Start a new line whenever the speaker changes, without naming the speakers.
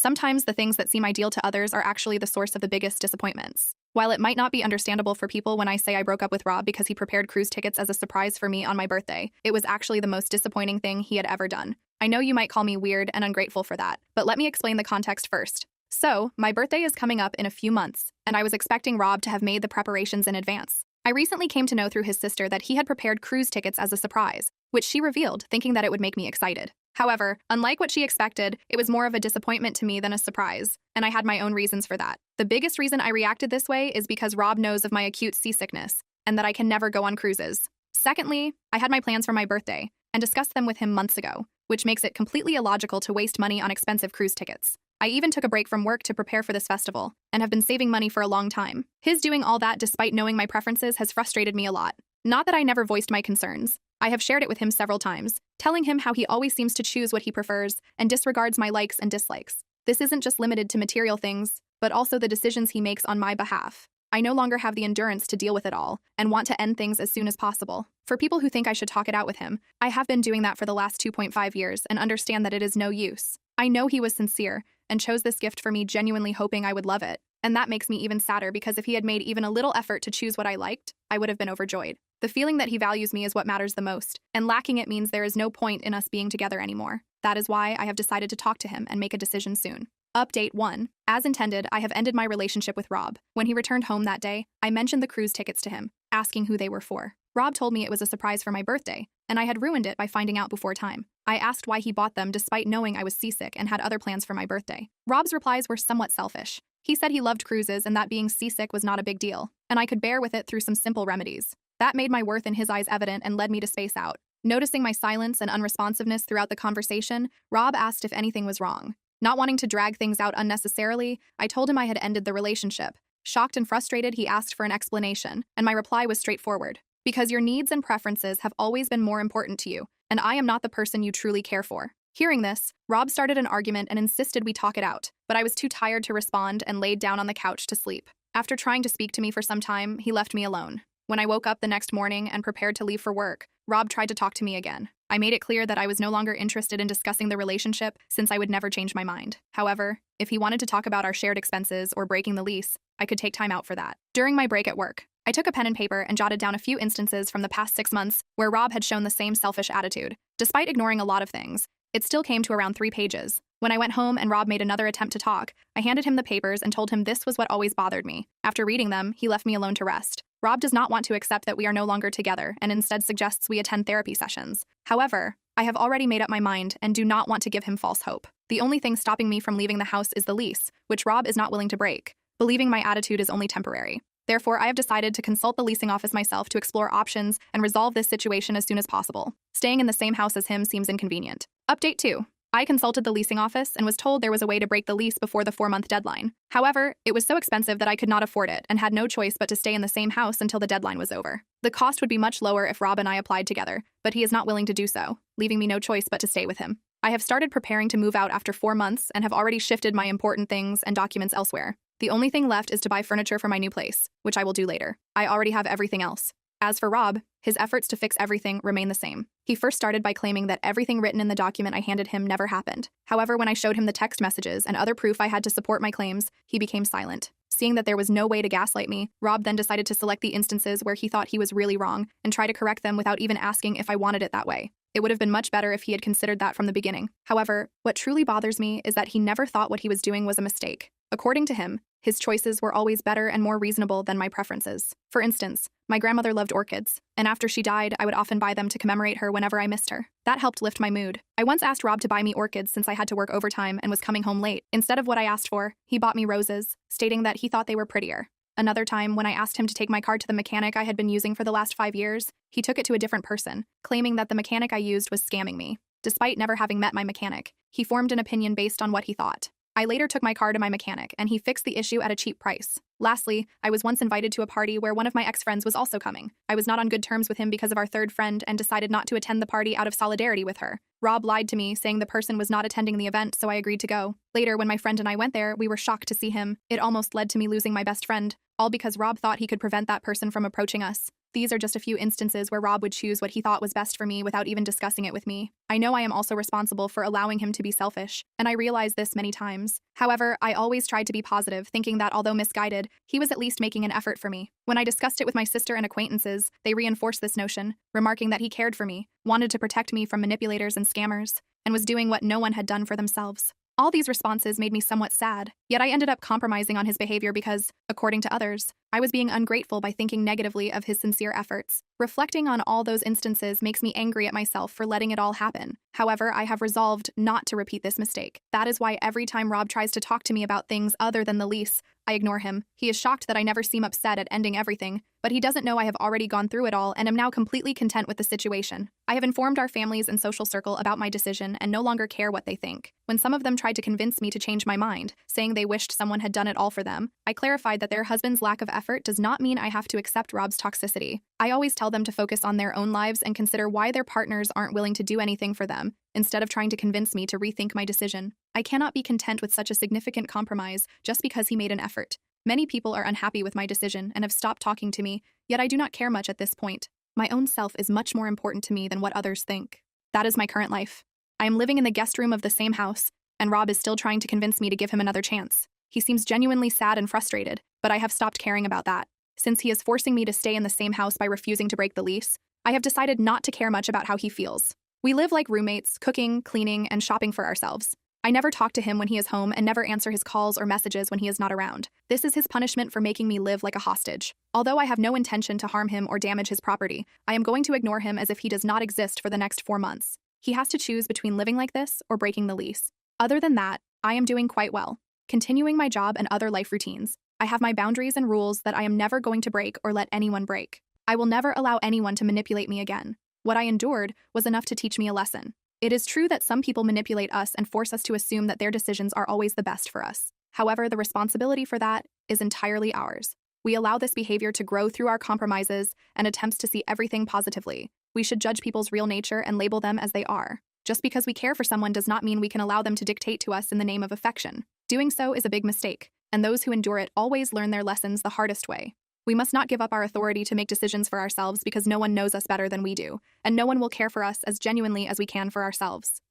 Sometimes the things that seem ideal to others are actually the source of the biggest disappointments. While it might not be understandable for people when I say I broke up with Rob because he prepared cruise tickets as a surprise for me on my birthday, it was actually the most disappointing thing he had ever done. I know you might call me weird and ungrateful for that, but let me explain the context first. So, my birthday is coming up in a few months, and I was expecting Rob to have made the preparations in advance. I recently came to know through his sister that he had prepared cruise tickets as a surprise, which she revealed, thinking that it would make me excited. However, unlike what she expected, it was more of a disappointment to me than a surprise, and I had my own reasons for that. The biggest reason I reacted this way is because Rob knows of my acute seasickness, and that I can never go on cruises. Secondly, I had my plans for my birthday, and discussed them with him months ago, which makes it completely illogical to waste money on expensive cruise tickets. I even took a break from work to prepare for this festival, and have been saving money for a long time. His doing all that despite knowing my preferences has frustrated me a lot. Not that I never voiced my concerns. I have shared it with him several times, telling him how he always seems to choose what he prefers and disregards my likes and dislikes. This isn't just limited to material things, but also the decisions he makes on my behalf. I no longer have the endurance to deal with it all, and want to end things as soon as possible. For people who think I should talk it out with him, I have been doing that for the last 2.5 years and understand that it is no use. I know he was sincere, and chose this gift for me genuinely hoping I would love it. And that makes me even sadder because if he had made even a little effort to choose what I liked, I would have been overjoyed. The feeling that he values me is what matters the most, and lacking it means there is no point in us being together anymore. That is why I have decided to talk to him and make a decision soon. Update 1. As intended, I have ended my relationship with Rob. When he returned home that day, I mentioned the cruise tickets to him, asking who they were for. Rob told me it was a surprise for my birthday, and I had ruined it by finding out before time. I asked why he bought them despite knowing I was seasick and had other plans for my birthday. Rob's replies were somewhat selfish. He said he loved cruises and that being seasick was not a big deal, and I could bear with it through some simple remedies. That made my worth in his eyes evident and led me to space out. Noticing my silence and unresponsiveness throughout the conversation, Rob asked if anything was wrong. Not wanting to drag things out unnecessarily, I told him I had ended the relationship. Shocked and frustrated, he asked for an explanation, and my reply was straightforward. Because your needs and preferences have always been more important to you, and I am not the person you truly care for. Hearing this, Rob started an argument and insisted we talk it out, but I was too tired to respond and laid down on the couch to sleep. After trying to speak to me for some time, he left me alone. When I woke up the next morning and prepared to leave for work, Rob tried to talk to me again. I made it clear that I was no longer interested in discussing the relationship since I would never change my mind. However, if he wanted to talk about our shared expenses or breaking the lease, I could take time out for that. During my break at work, I took a pen and paper and jotted down a few instances from the past 6 months where Rob had shown the same selfish attitude. Despite ignoring a lot of things, it still came to around 3 pages. When I went home and Rob made another attempt to talk, I handed him the papers and told him this was what always bothered me. After reading them, he left me alone to rest. Rob does not want to accept that we are no longer together and instead suggests we attend therapy sessions. However, I have already made up my mind and do not want to give him false hope. The only thing stopping me from leaving the house is the lease, which Rob is not willing to break, believing my attitude is only temporary. Therefore, I have decided to consult the leasing office myself to explore options and resolve this situation as soon as possible. Staying in the same house as him seems inconvenient. Update 2. I consulted the leasing office and was told there was a way to break the lease before the 4-month deadline. However, it was so expensive that I could not afford it and had no choice but to stay in the same house until the deadline was over. The cost would be much lower if Rob and I applied together, but he is not willing to do so, leaving me no choice but to stay with him. I have started preparing to move out after 4 months and have already shifted my important things and documents elsewhere. The only thing left is to buy furniture for my new place, which I will do later. I already have everything else. As for Rob, his efforts to fix everything remain the same. He first started by claiming that everything written in the document I handed him never happened. However, when I showed him the text messages and other proof I had to support my claims, he became silent. Seeing that there was no way to gaslight me, Rob then decided to select the instances where he thought he was really wrong and try to correct them without even asking if I wanted it that way. It would have been much better if he had considered that from the beginning. However, what truly bothers me is that he never thought what he was doing was a mistake. According to him, his choices were always better and more reasonable than my preferences. For instance, my grandmother loved orchids, and after she died, I would often buy them to commemorate her whenever I missed her. That helped lift my mood. I once asked Rob to buy me orchids since I had to work overtime and was coming home late. Instead of what I asked for, he bought me roses, stating that he thought they were prettier. Another time, when I asked him to take my car to the mechanic I had been using for the last 5 years, he took it to a different person, claiming that the mechanic I used was scamming me. Despite never having met my mechanic, he formed an opinion based on what he thought. I later took my car to my mechanic, and he fixed the issue at a cheap price. Lastly, I was once invited to a party where one of my ex-friends was also coming. I was not on good terms with him because of our third friend and decided not to attend the party out of solidarity with her. Rob lied to me, saying the person was not attending the event, so I agreed to go. Later, when my friend and I went there, we were shocked to see him. It almost led to me losing my best friend, all because Rob thought he could prevent that person from approaching us. These are just a few instances where Rob would choose what he thought was best for me without even discussing it with me. I know I am also responsible for allowing him to be selfish, and I realize this many times. However, I always tried to be positive, thinking that although misguided, he was at least making an effort for me. When I discussed it with my sister and acquaintances, they reinforced this notion, remarking that he cared for me, wanted to protect me from manipulators and scammers, and was doing what no one had done for themselves. All these responses made me somewhat sad, yet I ended up compromising on his behavior because, according to others, I was being ungrateful by thinking negatively of his sincere efforts. Reflecting on all those instances makes me angry at myself for letting it all happen. However, I have resolved not to repeat this mistake. That is why every time Rob tries to talk to me about things other than the lease, I ignore him. He is shocked that I never seem upset at ending everything, but he doesn't know I have already gone through it all and am now completely content with the situation. I have informed our families and social circle about my decision and no longer care what they think. When some of them tried to convince me to change my mind, saying they wished someone had done it all for them, I clarified that their husband's lack of effort does not mean I have to accept Rob's toxicity. I always tell them to focus on their own lives and consider why their partners aren't willing to do anything for them, instead of trying to convince me to rethink my decision. I cannot be content with such a significant compromise just because he made an effort. Many people are unhappy with my decision and have stopped talking to me, yet I do not care much at this point. My own self is much more important to me than what others think. That is my current life. I am living in the guest room of the same house, and Rob is still trying to convince me to give him another chance. He seems genuinely sad and frustrated, but I have stopped caring about that. Since he is forcing me to stay in the same house by refusing to break the lease, I have decided not to care much about how he feels. We live like roommates, cooking, cleaning, and shopping for ourselves. I never talk to him when he is home and never answer his calls or messages when he is not around. This is his punishment for making me live like a hostage. Although I have no intention to harm him or damage his property, I am going to ignore him as if he does not exist for the next 4 months. He has to choose between living like this or breaking the lease. Other than that, I am doing quite well, continuing my job and other life routines. I have my boundaries and rules that I am never going to break or let anyone break. I will never allow anyone to manipulate me again. What I endured was enough to teach me a lesson. It is true that some people manipulate us and force us to assume that their decisions are always the best for us. However, the responsibility for that is entirely ours. We allow this behavior to grow through our compromises and attempts to see everything positively. We should judge people's real nature and label them as they are. Just because we care for someone does not mean we can allow them to dictate to us in the name of affection. Doing so is a big mistake, and those who endure it always learn their lessons the hardest way. We must not give up our authority to make decisions for ourselves because no one knows us better than we do, and no one will care for us as genuinely as we can for ourselves.